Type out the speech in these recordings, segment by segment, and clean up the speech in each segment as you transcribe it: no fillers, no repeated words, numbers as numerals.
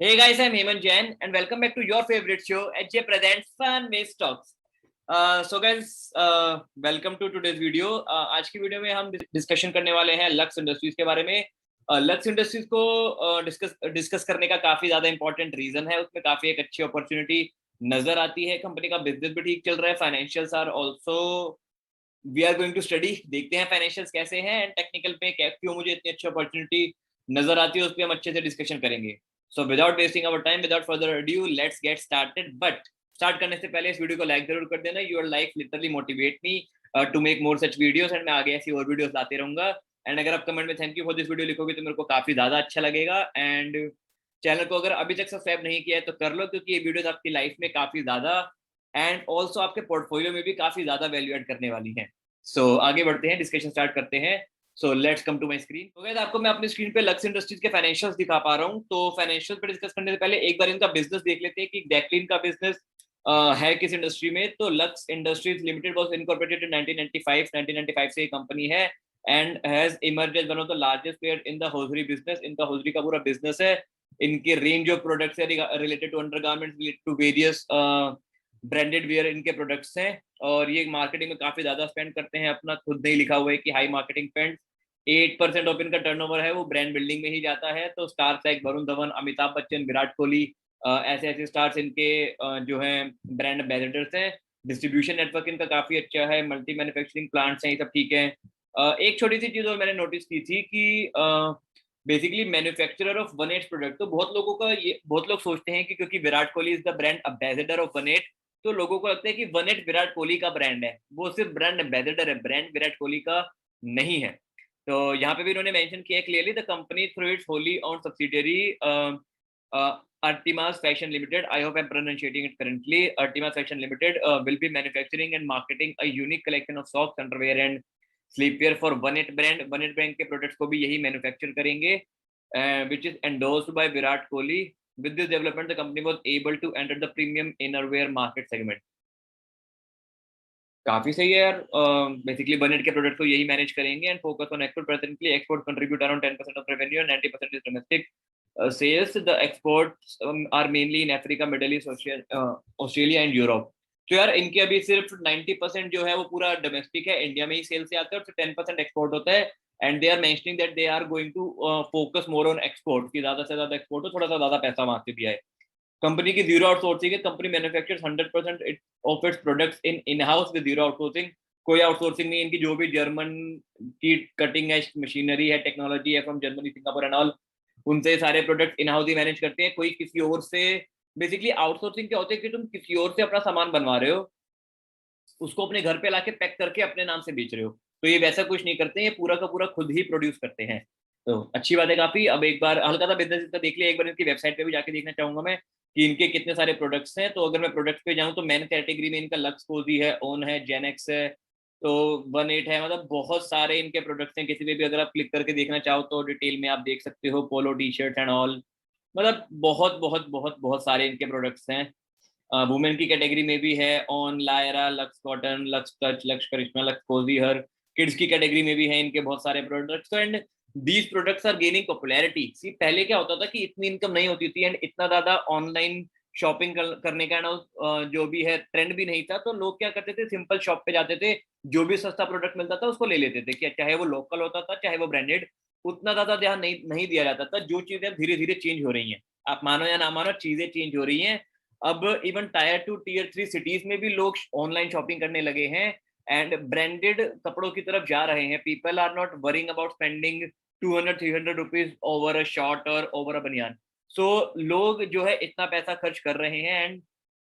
Hey guys, I'm Hemant Jain and welcome back to your favorite show, HJ Presents Fun Ways Talks. So guys, welcome to today's video. आज की video में हम discussion करने वाले हैं lux industries के बारे में। लक्स इंडस्ट्रीज को डिस्कस करने का काफी ज्यादा इंपॉर्टेंट रीजन है, उसमें काफी एक अच्छी अपॉर्चुनिटी नजर आती है। कंपनी का बिजनेस भी ठीक चल रहा है, financials are also we are going to study. देखते हैं फाइनेंशियल्स कैसे हैं एंड टेक्निकल पे क्यों मुझे इतनी अच्छी अपॉर्चुनिटी नजर आती है, उस पर हम अच्छे से डिस्कशन करेंगे। So without wasting our time, without further ado, let's get started. But start करने से पहले इस वीडियो को लाइक जरूर कर देना। Your like literally motivate me to make more such videos and मैं आगे ऐसी और वीडियोस लाते रहूंगा। एंड अगर आप कमेंट में thank you for this video लिखोगे तो मेरे को काफी ज्यादा अच्छा लगेगा। एंड चैनल को अगर अभी तक सब्सक्राइब नहीं किया है तो कर लो, क्योंकि ये वीडियोस आपकी लाइफ में काफी ज्यादा एंड ऑल्सो आपके पोर्टफोलियो में भी काफी ज्यादा वैल्यू एड करने वाली है। सो आगे बढ़ते हैं, डिस्कशन स्टार्ट करते हैं। So let's come to my screen. तो गाइस, आपको मैं अपनी स्क्रीन पे लक्स इंडस्ट्रीज के फाइनेंशियल्स दिखा पा रहा हूँ। तो फाइनेंशियल पे डिस्कस करने से पहले एक बार इनका बिजनेस देख लेते हैं कि एग्जैक्टली इनका बिजनेस है किस इंडस्ट्री में। तो Lux Industries Limited was incorporated in 1995 से ये कंपनी है and has emerge as one of the largest player in the hosiery business. इनका होजरी का पूरा बिजनेस है। इनके रेंज ऑफ प्रोडक्ट्स है related to undergarments, related to various branded wear इनके प्रोडक्ट्स हैं। और ये मार्केटिंग में काफी ज्यादा स्पेंड करते हैं। अपना खुद नहीं लिखा हुआ है कि हाई मार्केटिंग स्पेंड 8% ऑफ इनका टर्नओवर है वो ब्रांड बिल्डिंग में ही जाता है। तो स्टार्स लाइक वरुण धवन, अमिताभ बच्चन, विराट कोहली, ऐसे ऐसे स्टार्स इनके जो है ब्रांड एम्बेसडर्स हैं। डिस्ट्रीब्यूशन नेटवर्क इनका काफी अच्छा है, मल्टी मैन्युफैक्चरिंग प्लांट्स हैं, ये सब ठीक है। एक छोटी सी चीज और मैंने नोटिस की थी कि basically manufacturer of one eight product. तो बहुत लोग सोचते हैं कि क्योंकि Virat Kohli is the brand ambassador of one eight, तो लोगों को लगता है कि वन एट विराट कोहली का ब्रांड है। वो सिर्फ ब्रांड एम्बेसडर है, ब्रांड विराट कोहली का नहीं है। तो यहाँ पे भी इन्होंने मेंशन किया clearly, the company through it's wholly owned subsidiary Artimas Fashion Limited, I hope I'm pronunciating it correctly, Artimas Fashion Limited will be manufacturing and marketing a unique collection of socks, underwear and sleepwear for One It brand. One It brand के products को भी यही manufacture करेंगे, which is endorsed by Virat Kohli. With this development, the company was able to enter the premium innerwear market segment. काफी सही है यार। Basically बनेट के प्रोडक्ट को यही मैनेज करेंगे and focus on export. Presently export contribute around 10% of revenue and 90% is domestic sales. The exports are mainly in Africa, Middle East, Australia and Europe. तो यार इनके अभी सिर्फ 90% जो है वो पूरा डोमेस्टिक है, इंडिया में ही सेल से आता है, और फिर 10% एक्सपोर्ट होता है। And they are mentioning that they are going to focus more on export, की ज्यादा से ज्यादा एक्सपोर्ट हो, थोड़ा सा ज्यादा पैसा वहां से भी आए। कंपनी की जीरो आउटसोर्सिंग है। Company manufactures 100% of its products in house with zero outsourcing. कोई आउटसोर्सिंग नहीं। इनकी जो भी जर्मन की कटिंग एज मशीनरी है, टेक्नोलॉजी है from Germany, Singapore and all, उनसे सारे प्रोडक्ट इन हाउस ही मैनेज करते हैं। कोई किसी और से, बेसिकली आउटसोर्सिंग क्या होता है कि तुम किसी और से अपना सामान बनवा रहे हो, उसको अपने घर पे लाके पैक करके अपने नाम से बेच रहे हो। तो ये वैसा कुछ नहीं करते हैं, ये पूरा का पूरा खुद ही प्रोड्यूस करते हैं। तो अच्छी बात है काफी। अब एक बार हल्का सा बिजनेस इसका देख लिया, एक बार इनकी वेबसाइट पे भी जाके देखना चाहूंगा मैं कि इनके कितने सारे प्रोडक्ट्स हैं। तो अगर मैं प्रोडक्ट्स पे जाऊँ तो मेन कैटेगरी में इनका लक्स कोजी है, ओन है, जेनेक्स है, तो वन एट है। मतलब बहुत सारे इनके प्रोडक्ट्स हैं। किसी पे भी अगर आप क्लिक करके देखना चाहो तो डिटेल में आप देख सकते हो, polo T shirt and all. मतलब बहुत बहुत बहुत बहुत सारे इनके प्रोडक्ट्स हैं। वुमेन की कैटेगरी में भी है Onn, Lyra, Lux cotton, Lux touch, Lux Karishma, Lux Cozi her. Kids की कैटेगरी में भी है इनके बहुत सारे products. And these products are gaining popularity. See पहले क्या होता था कि इतनी इनकम नहीं होती थी एंड इतना ज्यादा ऑनलाइन शॉपिंग करने का ना जो भी है ट्रेंड भी नहीं था। तो लोग क्या करते थे, सिंपल शॉप पे जाते थे, जो भी सस्ता प्रोडक्ट मिलता था उसको ले लेते थे, कि चाहे वो लोकल होता था चाहे वो ब्रांडेड। उतना ज्यादा ध्यान नहीं दिया जाता था। जो चीजें धीरे धीरे चेंज हो रही हैं, आप मानो या ना मानो, चीजें चेंज हो रही हैं। अब इवन टायर 2 टीयर 3 सिटीज में भी लोग ऑनलाइन शॉपिंग करने लगे हैं एंड ब्रांडेड कपड़ों की तरफ जा रहे हैं। People are not worrying about spending 200-300 rupees over a short और ओवर अ बनियान। सो लोग जो है इतना पैसा खर्च कर रहे हैं एंड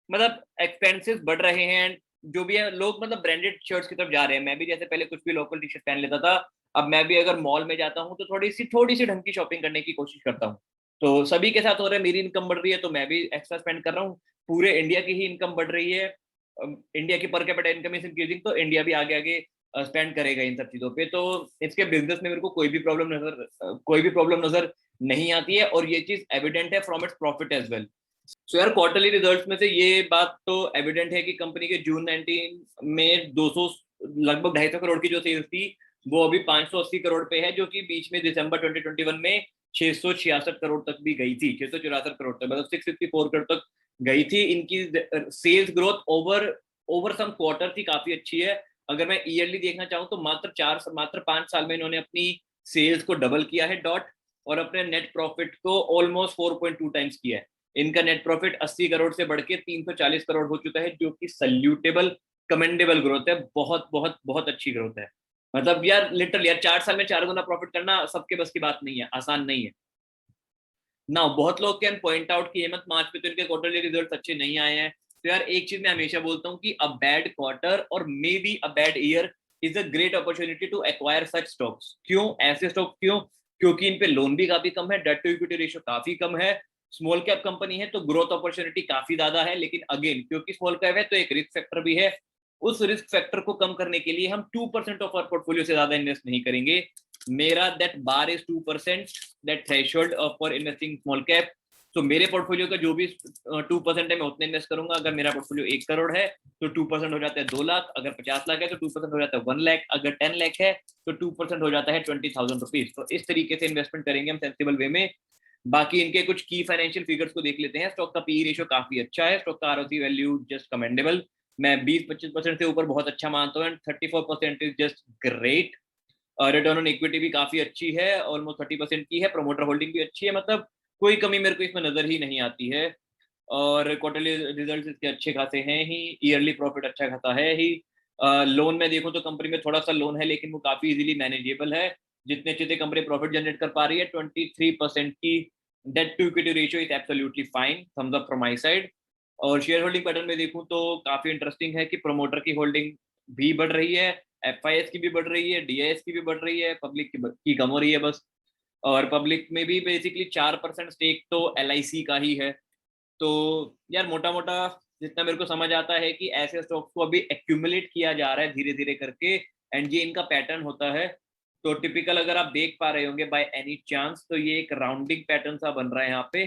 मतलब एक्सपेंसेस बढ़ रहे हैं। एंड जो भी है लोग मतलब ब्रांडेड शर्ट्स की तरफ जा रहे हैं। मैं भी जैसे पहले कुछ भी लोकल टी शर्ट पहन लेता था, अब मैं भी अगर मॉल में जाता हूँ तो थोड़ी सी ढंग की शॉपिंग करने की कोशिश करता हूँ। तो सभी के साथ हो रहा है, मेरी इनकम बढ़ रही है तो मैं भी एक्स्ट्रा स्पेंड कर रहा हूँ। पूरे इंडिया की ही इनकम बढ़ रही है, इंडिया की per capita income is increasing, तो इंडिया भी आगे आगे स्पेंड करेगा इन सब चीजों पे। तो इसके बिजनेस में मेरे को कोई भी प्रॉब्लम नजर नहीं आती है, और ये चीज एविडेंट है from its profit as well. So यार क्वार्टरली रिजल्ट्स में से ये बात तो एविडेंट है कि कंपनी के जून 19 में 200 लगभग 250 करोड़ की जो सेल्स थी वो अभी 580 करोड़ पे है, जो कि बीच में दिसंबर 2021 में 666 करोड़ तक भी गई थी, 664 करोड़ तक, मतलब 654 करोड़ तक गई थी। इनकी sales growth over over some quarter थी काफी अच्छी है। अगर मैं ईयरली देखना चाहूँ तो मात्र 5 साल में इन्होंने अपनी सेल्स को डबल किया है डॉट, और अपने नेट प्रॉफिट को ऑलमोस्ट 4.2 टाइम्स किया है। इनका नेट प्रॉफिट 80 करोड़ से बढ़ के 340 करोड़ हो चुका है, जो कि सल्यूटेबल कमेंडेबल ग्रोथ है। बहुत बहुत बहुत अच्छी ग्रोथ है। मतलब यार लिटरली यार 4 साल में 4 गुना प्रॉफिट करना सबके बस की बात नहीं है, आसान नहीं है ना। बहुत लोग कैन पॉइंट आउट कि हेमंत मार्च पे तो इनके क्वार्टरली रिजल्ट अच्छे नहीं आए हैं। तो यार एक चीज मैं हमेशा बोलता हूँ कि अ बैड क्वार्टर और maybe a bad year is a great opportunity to acquire such stocks. क्यों ऐसे स्टॉक क्यों? क्योंकि इन पे लोन भी काफी कम है, डेट टू इक्विटी रेशियो काफी कम है, स्मॉल कैप कंपनी है तो ग्रोथ अपॉर्चुनिटी काफी ज्यादा है। लेकिन अगेन क्योंकि स्मॉल कैप है तो एक रिस्क फैक्टर भी है। उस रिस्क फैक्टर को कम करने के लिए हम 2% ऑफ आवर पोर्टफोलियो से ज्यादा इन्वेस्ट नहीं करेंगे। मेरा that bar is 2%, that threshold for investing small cap. तो मेरे पोर्टफोलियो का जो भी 2% है मैं उतने इन्वेस्ट करूंगा। अगर मेरा पोर्टफोलियो 1 करोड़ है तो 2% हो जाता है 2 लाख, अगर 50 लाख है तो 2% हो जाता है 1 लाख, अगर 10 लाख है तो 2% हो जाता है 20,000 रुपीज। तो इस तरीके से इन्वेस्टमेंट करेंगे हम सेंसिबल वे में। बाकी इनके कुछ की फाइनेंशियल फिगर्स को देख लेते हैं। स्टॉक का पी रेशियो काफी अच्छा है, स्टॉक का आरओसी वैल्यू जस्ट कमेंडेबल, मैं 20-25% से ऊपर बहुत अच्छा मानता हूँ, and 34% is just great. Return on equity भी काफी अच्छी है, ऑलमोस्ट 30% की है। प्रमोटर होल्डिंग भी अच्छी है, मतलब कोई कमी मेरे को इसमें नजर ही नहीं आती है। और क्वार्टरली रिजल्ट इसके अच्छे खासे हैं ही, ईयरली प्रॉफिट अच्छा खासा है ही। लोन में देखो तो कंपनी में थोड़ा सा लोन है लेकिन वो काफी इजीली मैनेजेबल है। जितने अच्छे से कंपनी प्रॉफिट जनरेट कर पा रही है, 23% की debt to equity ratio is absolutely fine, thumbs up from my side. और शेयर होल्डिंग पैटर्न में देखूं तो काफी इंटरेस्टिंग है कि प्रमोटर की होल्डिंग भी बढ़ रही है, एफआईएस की भी बढ़ रही है, डीआईएस की भी बढ़ रही है, पब्लिक की कम हो रही है बस। और पब्लिक में भी बेसिकली 4% स्टेक तो एलआईसी का ही है। तो यार मोटा मोटा जितना मेरे को समझ आता है कि ऐसे स्टॉक्स को अभी एक्यूमुलेट किया जा रहा है धीरे धीरे करके, एंड ये इनका पैटर्न होता है। तो टिपिकल अगर आप देख पा रहे होंगे बाय एनी चांस तो ये एक राउंडिंग पैटर्न सा बन रहा है यहाँ पे।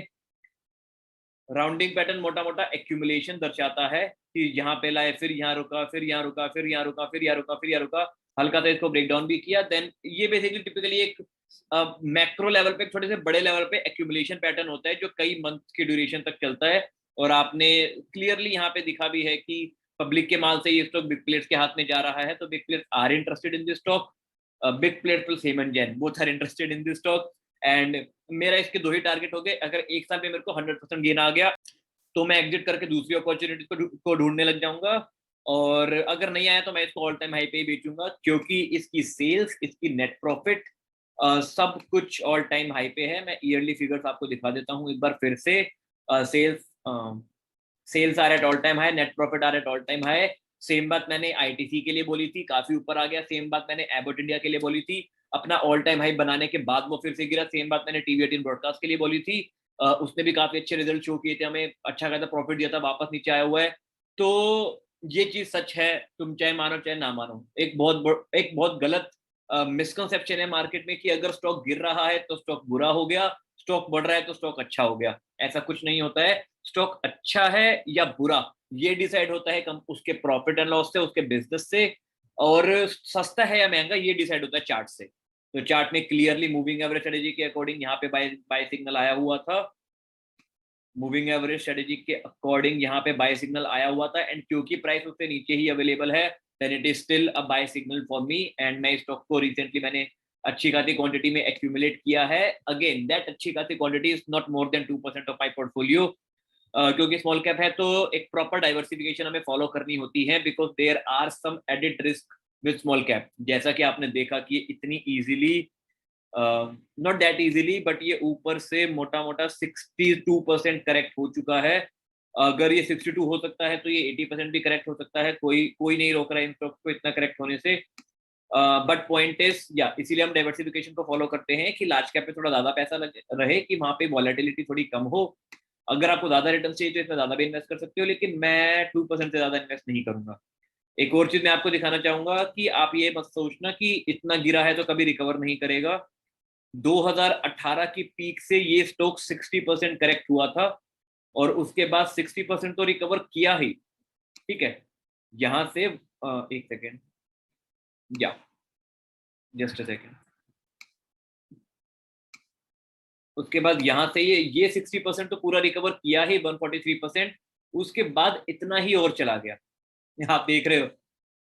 राउंडिंग पैटर्न मोटा मोटा एक्यूमुलेशन दर्शाता है कि यहाँ पे लाए, फिर यहाँ रुका, फिर यहाँ रुका, फिर यहाँ रुका, फिर यहाँ रुका, फिर यहाँ रुका, हल्का सा इसको ब्रेक डाउन भी किया। देन ये बेसिकली टिपिकली एक मैक्रो लेवल पे, छोटे से बड़े लेवल पे एक्यूमुलेशन पैटर्न होता है जो कई मंथ की ड्यूरेशन तक चलता है। और आपने क्लियरली यहाँ पे दिखा भी है कि पब्लिक के माल से ये स्टॉक बिग प्लेयर्स के हाथ में जा रहा है, तो big players are interested in this stock. Big player plus Hemant Jain both are interested in this stock. And मेरा इसके दो ही टारगेट हो गए, अगर एक साल में मेरे को 100% गेन आ गया तो मैं एग्जिट करके दूसरी अपॉर्चुनिटी को ढूंढने लग जाऊंगा। और अगर नहीं आया तो मैं इसको ऑल टाइम हाई पे ही बेचूंगा, क्योंकि इसकी सेल्स, इसकी नेट प्रॉफिट, सब कुछ ऑल टाइम हाई पे है। मैं ईयरली फिगर्स आपको दिखा देता हूँ एक बार फिर से। Sales sales are at all time high, net profit are at all time high. Same बात मैंने आईटीसी के लिए बोली थी, काफी ऊपर आ गया। सेम बात मैंने एबॉट इंडिया के लिए बोली थी, अपना ऑल टाइम हाई बनाने के बाद वो फिर से गिरा। सेम बात मैंने टीवी18 ब्रॉडकास्ट के लिए बोली थी, उसने भी काफी अच्छे रिजल्ट शो किए थे, हमें अच्छा खासा प्रॉफिट दिया था, वापस नीचे आया हुआ है। तो ये चीज सच है, तुम चाहे मानो चाहे ना मानो। एक बहुत गलत मिसकंसेप्शन है मार्केट में कि अगर स्टॉक गिर रहा है तो स्टॉक बुरा हो गया, स्टॉक बढ़ रहा है तो स्टॉक अच्छा हो गया। ऐसा कुछ नहीं होता है। स्टॉक अच्छा है या बुरा ये डिसाइड होता है उसके प्रॉफिट एंड लॉस से, उसके बिजनेस से। और सस्ता है या महंगा ये डिसाइड होता है चार्ट से। तो चार्ट में क्लियरली मूविंग एवरेज स्ट्रेटेजी के अकॉर्डिंग यहाँ पे बाय बाय सिग्नल आया हुआ था। मूविंग एवरेज स्ट्रेटेजी के अकॉर्डिंग यहाँ पे बाय सिग्नल आया हुआ था, एंड क्योंकि प्राइस उससे नीचे ही अवेलेबल है then it is still a buy signal for me. And मैं स्टॉक को रिसेंटली मैंने अच्छी खासी क्वांटिटी में एक्यूमुलेट किया है। अगेन दैट अच्छी खासी quantity is not more than 2% of my portfolio. क्योंकि स्मॉल कैप है तो एक प्रॉपर डाइवर्सिफिकेशन हमें फॉलो करनी होती है, because there are some added risk with small cap. जैसा कि आपने देखा कि इतनी easily, not that easily but ये ऊपर से मोटा मोटा 62% करेक्ट हो चुका है। अगर ये 62 हो सकता है तो ये 80% भी करेक्ट हो सकता है, कोई कोई नहीं रोक रहा है इन स्टॉक्स को इतना करेक्ट होने से। बट पॉइंट इज या इसीलिए हम डाइवर्सिफिकेशन को फॉलो करते हैं कि लार्ज कैप पे थोड़ा ज्यादा पैसा रहे, कि वहां पे वॉलेटिलिटी थोड़ी कम हो। अगर आपको ज्यादा रिटर्न चाहिए तो इसमें ज्यादा भी इन्वेस्ट कर सकते हो, लेकिन मैं 2% से ज्यादा इन्वेस्ट नहीं करूंगा। एक और चीज मैं आपको दिखाना चाहूंगा कि आप ये मत सोचना कि इतना गिरा है तो कभी रिकवर नहीं करेगा। 2018 की पीक से ये स्टॉक 60% करेक्ट हुआ था, और उसके बाद 60% तो रिकवर किया ही। ठीक है, यहां से एक सेकेंड, या जस्ट अ सेकेंड। उसके बाद यहाँ से ये 60% तो पूरा रिकवर किया ही, 143%। उसके बाद इतना ही और चला गया, आप देख रहे हो।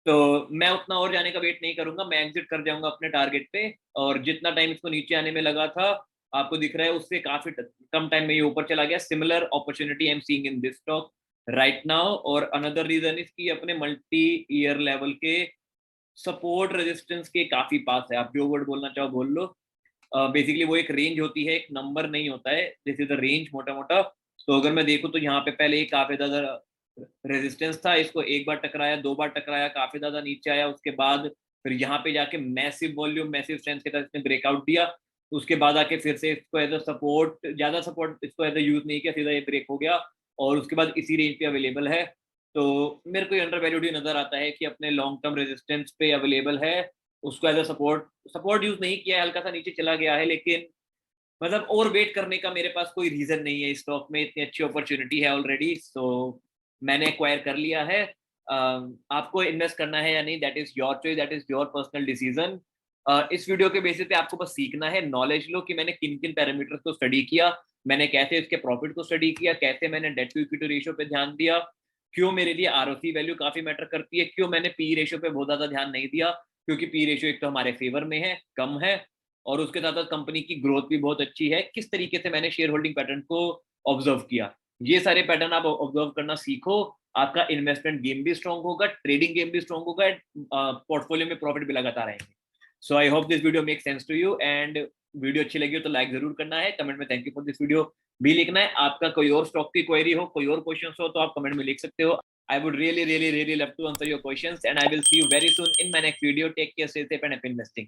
तो मैं उतना और जाने का वेट नहीं करूंगा, मैं एग्जिट कर जाऊंगा अपने टारगेट पे। और जितना टाइम इसको नीचे आने में लगा था, आपको दिख रहा है उससे काफी कम टाइम में ये ऊपर चला गया। Similar opportunity I am seeing in this stock right now. और अनदर रीजन इज कि अपने मल्टी ईयर लेवल के सपोर्ट रेजिस्टेंस के काफी पास है। आप जो वर्ड बोलना चाहो बोल लो। बेसिकली वो एक रेंज होती है, एक नंबर नहीं होता है। दिस इज द रेंज मोटा मोटा। तो अगर मैं देखूं तो यहाँ पे पहले एक काफी ज्यादा रेजिस्टेंस था, इसको एक बार टकराया, दो बार टकराया, काफी ज्यादा नीचे आया। उसके बाद फिर यहाँ पे जाके मैसिव वॉल्यूम मैसिव स्ट्रेंथ के साथ इसने ब्रेकआउट दिया। उसके बाद आके फिर से इसको एज अ सपोर्ट, ज्यादा सपोर्ट इसको एज अ यूज नहीं किया, सीधा ये ब्रेक हो गया और उसके बाद इसी रेंज पे अवेलेबल है। तो मेरे को अंडर वैल्यूड ही नजर आता है कि अपने लॉन्ग टर्म रेजिस्टेंस पे अवेलेबल है। उसको as a support support use नहीं किया है, हल्का सा नीचे चला गया है, लेकिन मतलब ओवर वेट करने का मेरे पास कोई रीजन नहीं है। इस स्टॉक में इतनी अच्छी अपॉर्चुनिटी है ऑलरेडी, सो मैंने एक्वायर कर लिया है। आपको इन्वेस्ट करना है या नहीं, that is your choice, that is your personal decision. इस वीडियो के बेसिस पे आपको बस सीखना है, नॉलेज लो कि मैंने किन किन पैरामीटर्स को स्टडी किया, मैंने कैसे इसके प्रॉफिट को स्टडी किया, कैसे मैंने डेट टू इक्विटी रेशियो पे ध्यान दिया, क्यों मेरे लिए आरओसी वैल्यू काफी मैटर करती है, क्यों मैंने पी रेशियो पे बहुत ज्यादा ध्यान नहीं दिया, क्योंकि पी रेशियो एक तो हमारे फेवर में है, कम है, और उसके साथ साथ कंपनी की ग्रोथ भी बहुत अच्छी है। किस तरीके से मैंने शेयर होल्डिंग पैटर्न को ऑब्जर्व किया, ये सारे पैटर्न आप ऑब्जर्व करना सीखो। आपका इन्वेस्टमेंट गेम भी स्ट्रांग होगा, ट्रेडिंग गेम भी स्ट्रांग होगा, पोर्टफोलियो में प्रॉफिट भी लगातार आएंगे। So I hope this video make sense to you, and video अच्छी लगी हो तो लाइक जरूर करना है, कमेंट में thank you for this video भी लिखना है। आपका कोई और स्टॉक की क्वेरी हो, कोई और क्वेश्चन हो, तो आप कमेंट में लिख सकते हो। I would really, really, really love to answer your questions, and I will see you very soon in my next video. Take care, stay safe, and happy investing.